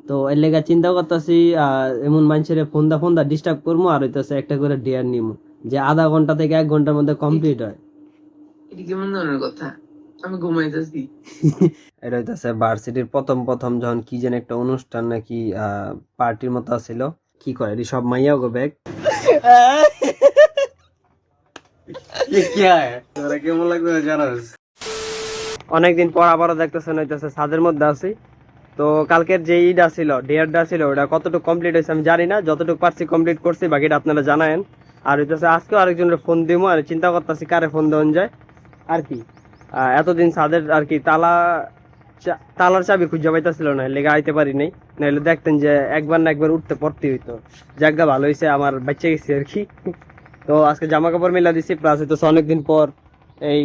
তো এর লেগে চিন্তা করতেছি এমন মানুষের ফোন দা ডিস্টার্ব করবো, আর হইতেছে একটা করে ডেয়ার নিমু যে আধা ঘন্টা থেকে 1 ঘন্টার মধ্যে কমপ্লিট হয়। এটা কেমন ধরনের কথা? আমি ঘুমাইতেছি। এটা হইতেছে ভার্সিটির প্রথম প্রথম যখন কি যেন একটা অনুষ্ঠান নাকি পার্টির মতো ছিল, কি করে এটি সব মাইয়া গো ব্যাগ কেমন লাগবে জানাস। অনেকদিন পর আবারও দেখতেছেন হইতেছে ছাদের মধ্যে আছি। তো কালকের যে ইটা ছিল ডেয়ারটা ছিল ওটা কতটুকু কমপ্লিট হয়েছে আমি জানি না, যতটুকু পারছি কমপ্লিট করছি, বাকিটা আপনারা জানায়েন। আর হইতেছে আজকেও আরেকজনের ফোন দিব, আর চিন্তা করতেছি কারে ফোন দেওয়া যায় আর কি। এতদিন ছাদের আর কি তালার চাবি খুঁজে পাইতেছিল না, লেগে আইতে পারি নাই, নাহলে দেখতেন যে একবার না একবার উঠতে পড়তে হইতো। জায়গা ভালো হয়েছে আমার বাচ্চা গেছি আর কি। তো আজকে জামা কাপড় মেলা দিছি, প্লাস হইতেছে অনেকদিন পর এই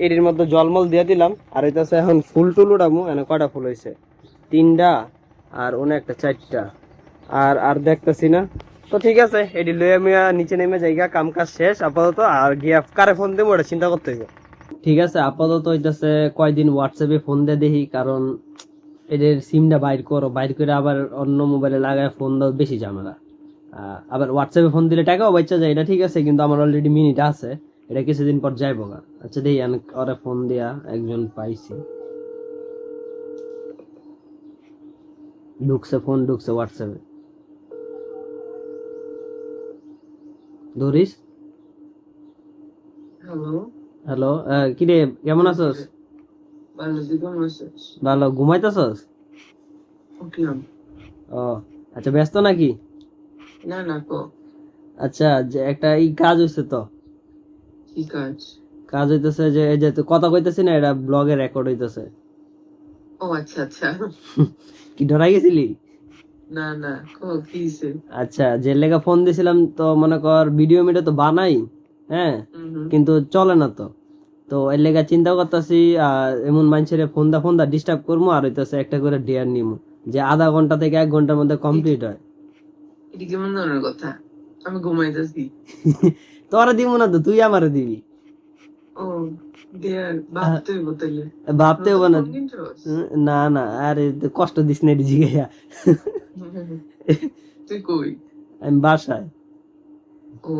এর মধ্যে জলমল দিয়ে দিলাম। আর হইতেছে এখন ফুল টুল উঠামু, এনে কয়টা ফুল হয়েছে 3টা, আর ওনে একটা 4টা, আর আর দেখতেছি না। তো ঠিক আছে, এটি লইয়া মিয়া নিচে নেমে জায়গা কাম কাজ শেষ আপাতত, আর গিয়া কারে ফোন দেবো ওটা চিন্তা করতে হবে। ঠিক আছে, আপাতত হইতেছে কয়দিন হোয়াটসঅ্যাপে ফোন দিয়ে দেখি, কারণ এদের সিমটা বাইর করে আবার অন্য মোবাইলে লাগায় ফোন দাও বেশি ঝামেলা। আবার হোয়াটসঅ্যাপে ফোন দিলে টাকাও বাচ্চা যায়, এটা ঠিক আছে, কিন্তু আমার অলরেডি মিনিট আছে, এটা কিছুদিন পর যাইব না। আচ্ছা দেখি আমি ওরা ফোন দিয়া একজন পাইছি, ঢুকছে হোয়াটসঅ্যাপে। ধরিস। হ্যালো। হ্যালো, কিরে কেমন আছস? ভালো, তুই কেমন আছিস? ভালো, ঘুমাইতেছস? উঠলাম। ও আচ্ছা, ব্যস্ত নাকি? না না, কো। আচ্ছা, যে একটা এই কাজ হইছে তো। কি কাজ? কাজ হইতেছে যে এই যে তুই কথা কইতেছি না, এটা ব্লগে রেকর্ড হইতেছে। ও আচ্ছা আচ্ছা। কি ডরাই গেছিলি? না না, কো কি হইছে? আচ্ছা, যে লেগা ফোন দিছিলাম, তো মনে কর ভিডিও মিডিও তো বানাই, হ্যাঁ, কিন্তু চলে না তো। তো এর লেগা চিন্তা করতেছি এমন মানুষের ফোন দা ডিস্টার্ব করবো, আর হইতেছে একটা করে ডেয়ার নিমু যে আধা ঘন্টা থেকে 1 ঘন্টার মধ্যে কমপ্লিট হয়। এটা কেমন ধরনের কথা? আমি ঘুমাইতেছি। তোরা দিব না তো, তুই আমারে দিবি। ও দেয়ার, ভাবতে হইব তাইলে। ভাবতে হবে নতুন না। ফোন কিনছস? না না, আরে কষ্ট দিস না এটি জিগাইয়া। তুই কই? আমি বাসায়। ও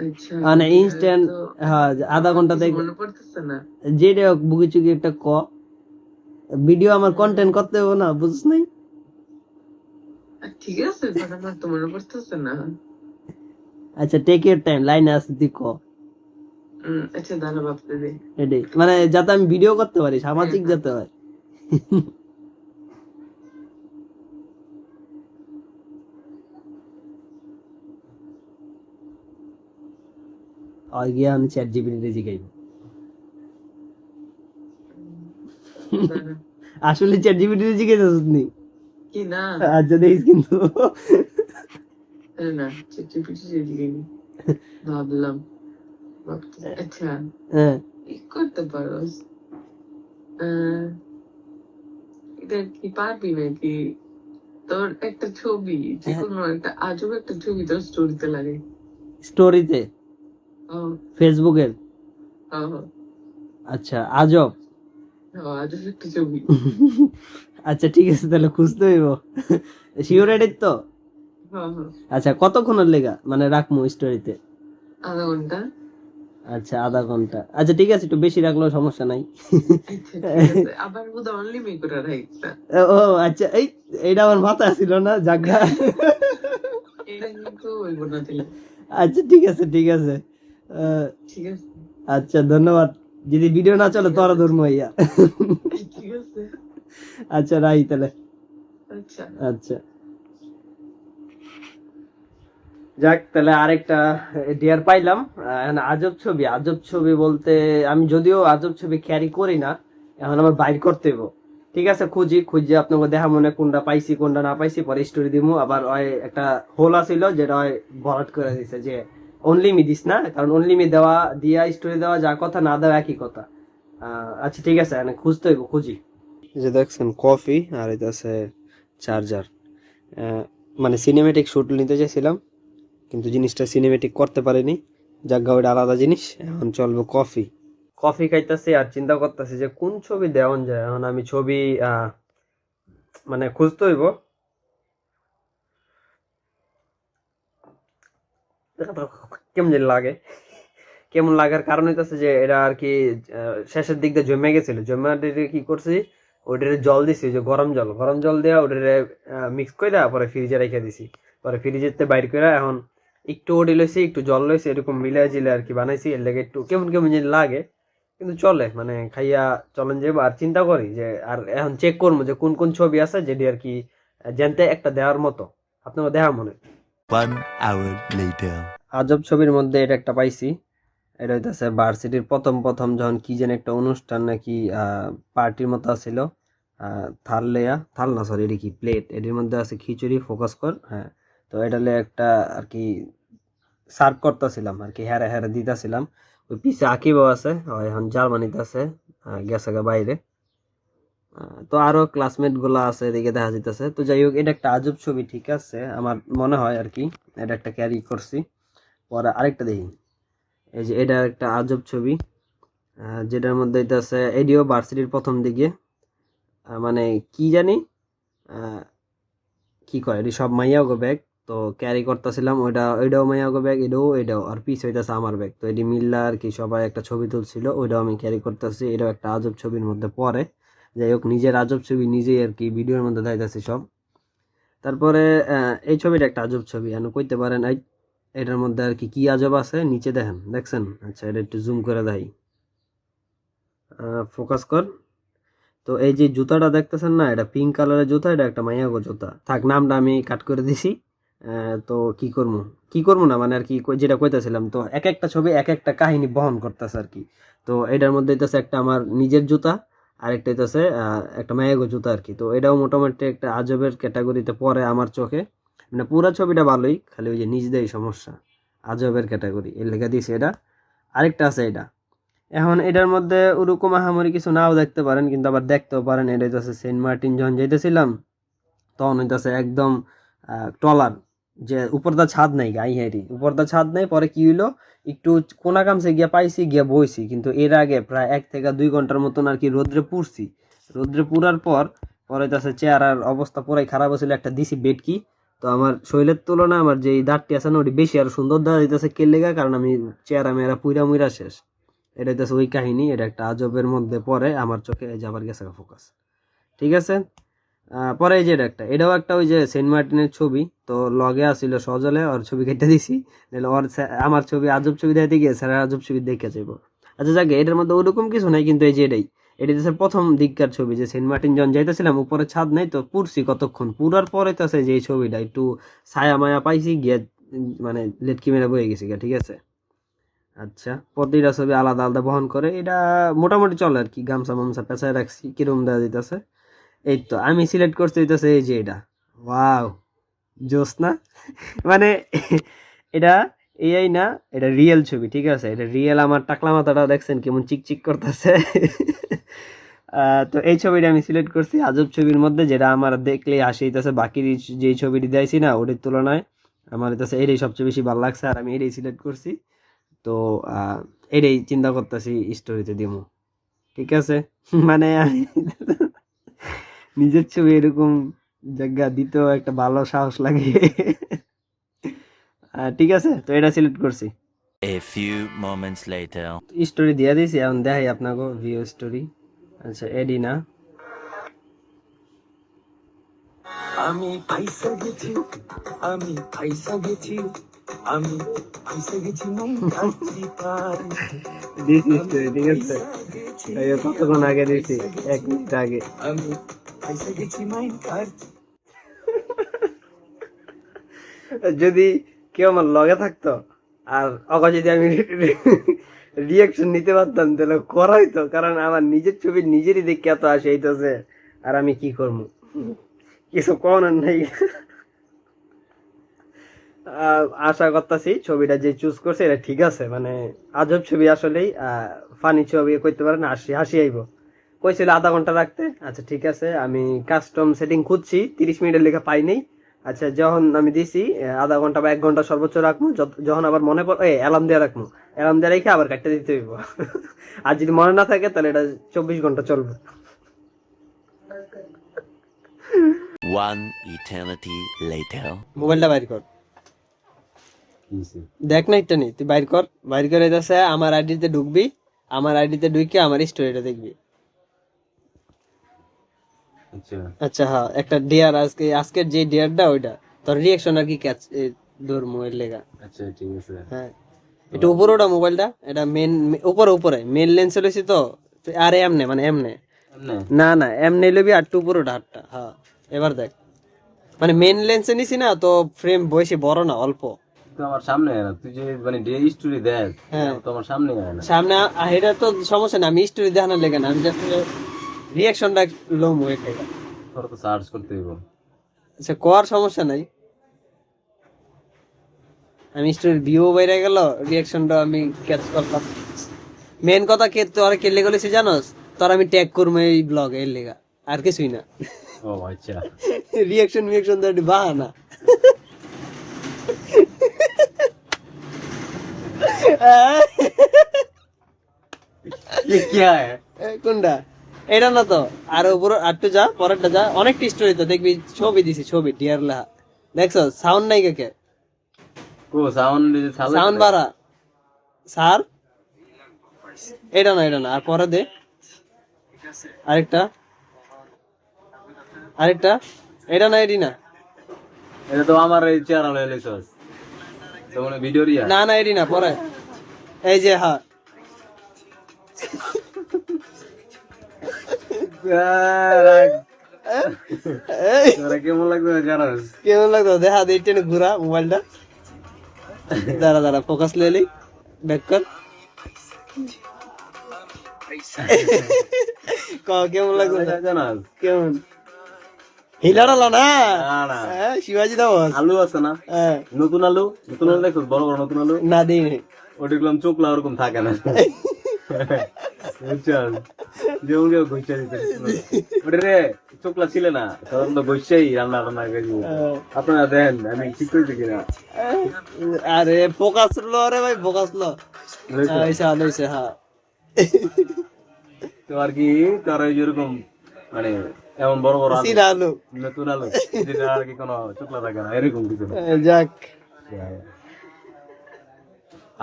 আচ্ছা, মানে দেয়ার ইনস্ট্যান্ট। তো হ্যাঁ, আধা আমার ঘন্টা কিছু থেকে মনে পড়তেছে না। যেটা হোক বুকি চুকি একটা ভিডিও আমার কন্টেন্ট করতে হবে না, বুঝছ নাই? ঠিক আছে, বাট আমার তো মনে পড়তেছে না। আচ্ছা, টেক ইউর টাইম, লাইনে আছে তুই আচ্ছা দাঁড়া, ভাবতে দে। এটাই মানে যাতে আমি ভিডিও করতে পারি, হ্যাঁ সামাজিক হ্যাঁ। যাতে হয়। আর গিয়া আমি চ্যাট জিপিটি জিগাইব। দাঁড়া। আসলে চ্যাট জিপিটি জিগাইছিস নি? কি না? আচ্ছা দেখিস কিন্তু। আরে না, চিঠি পিঠি সেদিকে নি। ভাবলাম, ভাবতে আচ্ছা হ্যাঁ, ই করতে পারোস। আহ, এটা কি পারবি নাকি? তোর একটা ছবি, যে কোনো একটা আজব একটা ছবি তোর স্টোরিতে লাগে। স্টোরিতে ও ফেসবুকের। ও আচ্ছা, আজব। আজব একটা ছবি। আচ্ছা ঠিক আছে, তাহলে খুঁজতে হইব। শিওর এডিট তো? হ্যাঁ হ্যাঁ। আচ্ছা, কতক্ষণের লেগা মানে রাখবো স্টোরিতে? আধা ঘন্টা। আচ্ছা, আধা ঘন্টা। আচ্ছা ঠিক আছে, একটু বেশি রাখলেও সমস্যা নাই। আচ্ছা ঠিক আছে, আবার বোধ অনলি মে করে রাখতা। ও আচ্ছা, এইটা আমার মাথায় ছিল না, জাগা। এটা কিন্তু হইব না তাহলে। আচ্ছা ঠিক আছে, ঠিক আছে। ঠিক আছে। আচ্ছা ধন্যবাদ। যদি ভিডিও না চলে ঠিক তোরা আছে, ধর্ম হইয়া। ঠিক আছে। আচ্ছা রাই তাহলে। আচ্ছা। আচ্ছা যাক, তাহলে আরেকটা ডিয়ার পাইলাম। আজব ছবি বলতে আমি যদিও আজব ছবি ক্যারি করি না, এখন আমার বাইর করতে হইব। ঠিক আছে, খুঁজে আপনাকে দেখা মনে কোনটা পাইছি কোনটা না পাইছি পরে স্টোরি দিমু। আবার ওই একটা হোল আছিল যেটা ওই ভরাট করে দিছে যে অনলি মি দিস না, কারণ অনলি মি দেওয়া দিয়া স্টোরি দেওয়া যা কথা, না দেওয়া একই কথা। আচ্ছা ঠিক আছে, খুঁজতে হইব, খুঁজি। যে দেখছেন কফি, আর এটা আছে চার্জার। মানে সিনেমেটিক শুট নিতে চাইছিলাম, কিন্তু জিনিসটা সিনেমেটিক করতে পারিনি। যাক, ওইটা আলাদা জিনিস। এখন চলবো কফি খাইতেছি আর চিন্তা করতেছি যে কোন ছবি দেওয়ান যায়। এখন আমি ছবি মানে খুঁজতে হইব। কেমন যে লাগে, কেমন লাগার কারণ হইতেছে যে এটা আর কি শেষের দিক দিয়ে জমে গেছিল, জমে কি করছি, ওইটারে জল দিছি, যে গরম জল দিয়ে ওটারে মিক্স করে পরে ফ্রিজে রেখে দিছি। পরে ফ্রিজেতে বাইর করে এখন একটু ওটি লইছি, একটু জল লইছি, এরকম মিলাই জিলে আর কি বানাইছি। এর লেগে একটু কেমন কেমন জিনিস লাগে, কিন্তু চলে, মানে খাইয়া চলেন যাবো। আর চিন্তা করি যে আর এখন চেক করবো যে কোন কোন ছবি আছে যেটি আর কি জানতে একটা দেওয়ার মতো, আপনার দেখা মনে। 1 hour later. আজব ছবির মধ্যে এটা একটা পাইছি। এটা হইতেছে ভার্সিটির প্রথম প্রথম যখন কি যেন একটা অনুষ্ঠান নাকি পার্টির মতো আছিল, থাল লেয়া, থাল না সরি, এটা কি প্লেট, এটির মধ্যে আছে খিচুড়ি, ফোকাস কর, হ্যাঁ। তো এটা লিয়ে একটা আর কি সার্ভ করতেছিলাম আর কি, হ্যারে হ্যারে দিতেছিলাম। ওই পিছে আকিবও আছে, ও এখন জার্মানিতে আছে, গেছে গা বাইরে। তো আরো ক্লাসমেট গুলা আছে এদিকে দেখা যাইতেছে। তো যাই হোক, এটা একটা আজব ছবি, ঠিক আছে, আমার মনে হয় আর কি এটা একটা ক্যারি করছি। পরে আরেকটা দেখি, এই যে এটা একটা আজব ছবি, যেটার মধ্যে এটা আছে এডিও ভার্সিটির প্রথম দিকে, মানে কি জানি কি কয়, এটি সব মাইয়া গো ব্যাগ। তো ক্যারি করতেছিলাম, ওইটাও মাইয়া গো ব্যাগ, এটাও আর পিস হইতেছে আমার ব্যাগ। তো এটি মিল্লা আর কি সবাই একটা ছবি তুলছিল, ওইটাও আমি ক্যারি করতেছি। এটাও একটা আজব ছবির মধ্যে পড়ে। যাই হোক, নিজের আজব ছবি নিজেই আর কি ভিডিওর মধ্যে দেখাইতেছি সব। তারপরে এই ছবিটা একটা আজব ছবি, এখন কইতে পারেন এটার মধ্যে আর কি কি আজব আছে, নিচে দেখেন, দেখছেন? আচ্ছা, এটা একটু জুম করে দেখাই, ফোকাস কর। তো এই যে জুতাটা দেখতেছেন না, এটা পিঙ্ক কালারের জুতা, এটা একটা মাইয়াগো জুতা। থাক, নামটা আমি কাট করে দিছি। তো কি করবো না, মানে আর কি যেটা কইতেছিলাম, তো এক একটা ছবি এক একটা কাহিনী বহন করতেছে আর কি। তো এটার মধ্যে হইতেছে একটা আমার নিজের জুতা, আর একটা হইতেছে একটা মাইয়াগো জুতা আর কি। তো এটাও মোটামুটি একটা আজবের ক্যাটাগরিতে পড়ে আমার চোখে। মানে পুরো ছবিটা ভালোই, খালি ওই যে নিজ দেয় সমস্যা, আজবের ক্যাটাগরি, এর লেখা দিয়েছে এটা। আরেকটা আছে এটা। এখন এটার মধ্যে ওরকম আহামরি কিছু নাও দেখতে পারেন, কিন্তু আবার দেখতেও পারেন। এটা হইতেছে সেন্ট মার্টিন যখন যাইতেছিলাম, তখন হইতেছে একদম টলার, যে উপরদা ছাদ নাই, গাই হেরি উপরদা ছাদ নাই। পরে কি হইলো, একটু কোনা কামছে গিয়া পাইছি, গিয়া বইছি। কিন্তু এর আগে প্রায় 1 থেকে 2 ঘন্টার মতন আর কি রোদ্রে পুড়ছি। রোদ্রে পুরার পর পরে হইতেছে চেহারার অবস্থা পুরাই খারাপ হয়েছিল। একটা দিছি বেডকি, তো আমার শরীরের তুলনায় আমার যে দাঁতটি আছে না, ওটি বেশি আর সুন্দর দেখা যাইতেছে কে লেগা, কারণ আমি চেহারা মেয়েরা পুইরা মুইরা শেষ। এটা হইতেছে ওই কাহিনী, এটা একটা আজবের মধ্যে পড়ে আমার চোখে। এই যে আবার গেছে ফোকাস, ঠিক আছে। পরে এই যে এটাও একটা ওই যে সেন্ট মার্টিনের ছবি। তো লগে আসিল সজলে, ওর ছবি কেটে দিছি, নাহলে ওর আমার ছবি আজব ছবি দেখতে গিয়ে স্যার আজব ছবি দেখে যাইবো। আচ্ছা যাকে, এটার মধ্যে ওরকম কিছু নাই, কিন্তু এই যে এটা হচ্ছে প্রথম দিককার ছবি, যে সেন্ট মার্টিন যখন যাইতেছিলাম, উপরে ছাদ নাই, তো পুরছি কতক্ষণ, পুরার পরে তো আছে যে এই ছবিটা একটু ছায়া মায়া পাইছি গিয়ে, মানে লেটকি মেরে বয়ে গেছি গিয়া, ঠিক আছে। আচ্ছা, প্রতিটা ছবি আলাদা আলাদা বহন করে, এটা মোটামুটি চলে আর কি। গামছা মামছা পেঁচায় রাখছি, কিরম দেওয়া যেতেছে। এই তো আমি সিলেক্ট করতে হইতেছে এই যে এটা। ওয়াও, জোস না? মানে এটা এআই না, এটা রিয়েল ছবি, ঠিক আছে, এটা রিয়েল। আমার টাকলা মাথাটা দেখছেন কেমন চিকচিক করতেছে। তো এই ছবিটা আমি সিলেক্ট করছি আজব ছবির মধ্যে, যেটা আমার দেখলেই হাসি হইতেছে। বাকি যেই ছবিটি দিয়েছি না, ওটির তুলনায় আমার হইতেছে এটাই সবচেয়ে বেশি ভালো লাগছে, আর আমি এটাই সিলেক্ট করছি। তো এটাই চিন্তা করতেছি স্টোরিতে দিমু, ঠিক আছে। মানে আমি নিজের ছবি এরকম জায়গা দিতেও একটা ভালো সাহস লাগে। ঠিক আছে, তো এটা সিলেক্ট করছি। A few moments later. Story দিয়ে দিয়েছি, এখন দেখাই আপনাকে ভিউ স্টোরি। আচ্ছা, এডি না, আমি পয়সা গেছি, আমি পয়সা গেছি, আমি পয়সা গেছি মন কাছি পার। দিয়েছি স্টোরি, ঠিক আছে। এই কতক্ষণ আগে দিয়েছি, 1 মিনিট আগে। আমি পয়সা গেছি মাইন কাছি। যদি কেউ আমার লগে থাকতো আর অগা যদি আমি রিয়াকশন নিতে পারতাম, তাহলে করা হইতো। কারণ আমার নিজের ছবি নিজেরই দেখে এত আসে হইতেছে, আর আমি কি করবো, কিছু করার নাই। আশা করতেছি ছবিটা যে চুজ করছে এটা ঠিক আছে। মানে আজব ছবি আসলেই ফানি ছবি কইতে পারেন, হাসি হাসি আইব। কইছিল আধা ঘন্টা রাখতে, আচ্ছা ঠিক আছে, আমি কাস্টম সেটিং খুঁজছি, 30 মিনিটের লেখা পাই নাই। আচ্ছা, যখন আমি দিছি আধা ঘন্টা বা 1 ঘন্টা সর্বোচ্চ রাখবো, যখন আবার মনে পড়ে অ্যালার্ম দিয়ে রাখবো, অ্যালার্ম দিয়ে রেখে আবার কাটতে দিতে হইব। আর যদি মনে না থাকে তাহলে এটা 24 ঘন্টা চলবে। One eternity later. মোবাইলটা বাইর কর, দেখ না এটা নি, তুই বাইর কর, বাইর করে যাচ্ছে আমার আইডিতে ঢুকবি, আমার আইডিতে ঢুকে আমার স্টোরিটা দেখবি। আচ্ছা হ্যাঁ, একটা ডিয়ার আজকের যে ডিয়ারটা ওইটা তোর রিয়াকশন আর কি ক্যাচ দূর মোবাইল লেগা। আচ্ছা ঠিক আছে, হ্যাঁ এটা উপরে ওটা মোবাইলটা, এটা মেন উপরে উপরে মেন লেন্স লইছি তো, আরে এমনে মানে এমনে না না এমনে লইবি আর টু উপরে ওটা হাতটা। হ্যাঁ এবার দেখ, মানে মেন লেন্সে নিছি না তো ফ্রেম বেশি বড় না, অল্প। আমার সামনে আয় না, তুই যে মানে ডে স্টোরি দেখ, হ্যাঁ তো আমার সামনে আয় না। সামনে এটা তো সমস্যা না, আমি স্টোরি দেখানোর লেগে না, আমি জাস্ট রিয়াকশনটা লো মোবাইল লেগে। তোর তো সার্চ করতে হইব। আচ্ছা কর, সমস্যা নাই, আমি স্টোরির ভিউ বাইরে গেল, রিয়াকশনটা আমি ক্যাচ করলাম। মেন কথা কে তোর কে লেগে গেছিস জানোস, তোর আমি ট্যাগ করবো এই ব্লগ এর লেগা, আর কিছুই না। ও আচ্ছা, রিয়াকশন তো একটু বাহানা। ये क्या है? কোনটা? এটা না তো, আর উপরে আটটু যা, পরেরটা যা, অনেকটা স্টোরি তো দেখবি, ছবি দিছি, ছবি ডিয়ার লেখা দেখছো, সাউন্ড নাই কে ও সাউন্ড সাউন্ড বাড়া স্যার, এটা না এটা না, আর পরে দে আরেকটা আরেকটা, এটা না এডি না, এটা তো আমার এই চেহারা লয়ে লইছস তো মানে ভিডিও রিয়া না না এডি না, পরে এই যে হ্যাঁ তোরা কেমন লাগবে জানাস? কেমন লাগতো দেখা দে, টেনে ঘুরা মোবাইলটা, দাঁড়া দাঁড়া ফোকাস লেলি, ব্যাক কর, কেমন লাগতো জানাস? কেমন হিলাড়ালো না, না না, শিবাজি দাও আলু আছে না, নতুন আলু দেখছস, বড় বড় নতুন আলু না দিই নাই, ওটিগুলো চোখলা ওরকম থাকে না, বুঝছস? যেমন কেউ গইচা দিতে ওটা রে চোখলা ছিল না, তখন তো গইচাই রান্না রান্না করি। আপনারা দেন আমি ঠিক করেছি কিনা? আরে ফোকাস লো রে ভাই, ফোকাস লো, হইছে হ্যাঁ। তো আর কি তোর ওই যেরকম মানে এমন বড় বড় আলু, সিরা আলু, নতুন আলু যেটা আর কি কোনো চোখলা থাকে না, এরকম কিছু না। যাক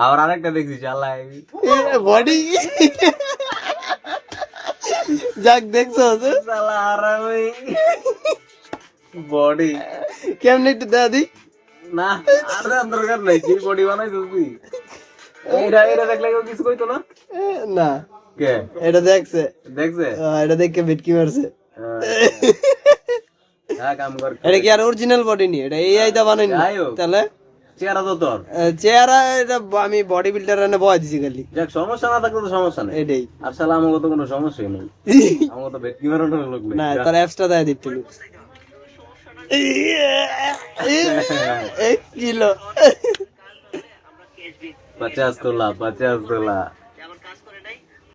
আর আরেকটা দেখছিস আল্লাহ বডি, যাক দেখছো বডি কেমনে একটু দাদি, না আর দরকার নাই, কি বডি বানাই তুই? এটা দেখলে কেউ কিছু কইতো না? না কে এটা দেখছে, দেখছে এটা দেখে ভেটকি মারছে। হ্যাঁ কাম কর, এটা কি আর অরিজিনাল বডি নি, এটা এআই দা বানাইনি, যাই হোক। তাহলে চেহারা তো তোর চেহারা এটা আমি বডি বিল্ডার এনে বয় দিছি খালি, যাক সমস্যা না থাকলে তো সমস্যা নেই, এটাই। আর শালা আমাকে তো কোনো সমস্যাই নেই, আমাকে তো ভেটকি মারানোর লোক নেই। না তার অ্যাপসটা দেয় দিতে কিলো 50 তোলা